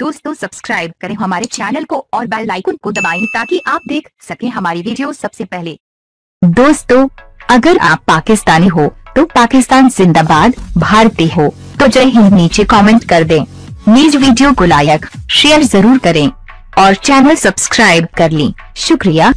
दोस्तों सब्सक्राइब करें हमारे चैनल को और बेल आइकन को दबाएं ताकि आप देख सकें हमारी वीडियो सबसे पहले। दोस्तों, अगर आप पाकिस्तानी हो तो पाकिस्तान जिंदाबाद, भारतीय हो तो जय हिंद नीचे कमेंट कर दें। न्यूज वीडियो को लाइक शेयर जरूर करें और चैनल सब्सक्राइब कर लें। शुक्रिया।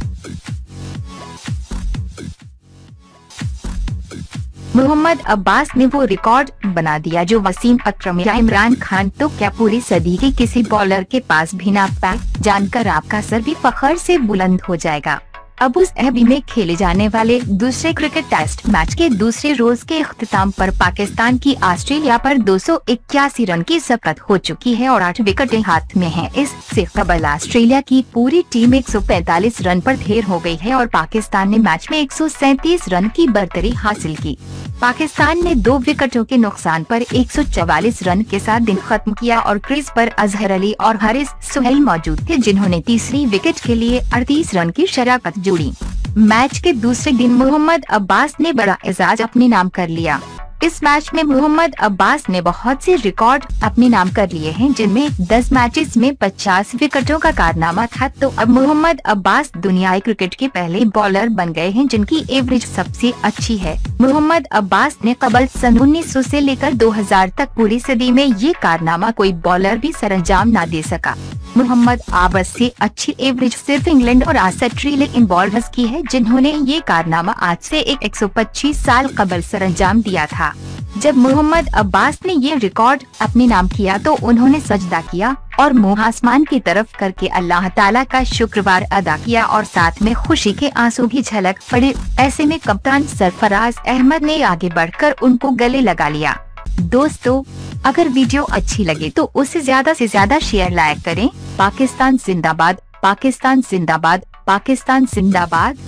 मोहम्मद अब्बास ने वो रिकॉर्ड बना दिया जो वसीम अकरम या इमरान खान तो क्या पूरी सदी के किसी बॉलर के पास भी ना पाए। जानकर आपका सर भी फख्र से बुलंद हो जाएगा। अबू धाबी में खेले जाने वाले दूसरे क्रिकेट टेस्ट मैच के दूसरे रोज के इख्तिताम पर पाकिस्तान की ऑस्ट्रेलिया पर 281 रन की शपथ हो चुकी है और 8 विकेटें हाथ में हैं। इससे कबल ऑस्ट्रेलिया की पूरी टीम 145 रन पर ढेर हो गई है और पाकिस्तान ने मैच में 137 रन की बढ़तरी हासिल की। पाकिस्तान ने 2 विकेटों के नुकसान पर 144 रन के साथ दिन खत्म किया और क्रीज पर अजहर अली और हारिस सुहेल मौजूद थे जिन्होंने तीसरी विकेट के लिए 38 रन की शराकत जोड़ी। मैच के दूसरे दिन मोहम्मद अब्बास ने बड़ा एजाज अपने नाम कर लिया। इस मैच में मोहम्मद अब्बास ने बहुत से रिकॉर्ड अपने नाम कर लिए हैं जिनमें 10 मैचेस में 50 विकेटों का कारनामा था। तो अब मोहम्मद अब्बास दुनियाई क्रिकेट के पहले बॉलर बन गए हैं जिनकी एवरेज सबसे अच्छी है। मोहम्मद अब्बास ने कबल सन 1900 से लेकर 2000 तक पूरी सदी में ये कारनामा कोई बॉलर भी सरंजाम न दे सका। मोहम्मद अब्बास से अच्छी एवरेज सिर्फ इंग्लैंड और ऑस्ट्रेलियन बॉलर्स की है जिन्होंने ये कारनामा आज से 125 साल कबल सरंजाम दिया था। जब मोहम्मद अब्बास ने ये रिकॉर्ड अपने नाम किया तो उन्होंने सजदा किया और मुंह आसमान की तरफ करके अल्लाह ताला का शुक्रवार अदा किया और साथ में खुशी के आंसू भी झलक पड़े। ऐसे में कप्तान सरफराज अहमद ने आगे बढ़कर उनको गले लगा लिया। दोस्तों, अगर वीडियो अच्छी लगे तो उसे ज्यादा से ज्यादा शेयर लाइक करें। पाकिस्तान जिंदाबाद, पाकिस्तान जिंदाबाद, पाकिस्तान जिंदाबाद।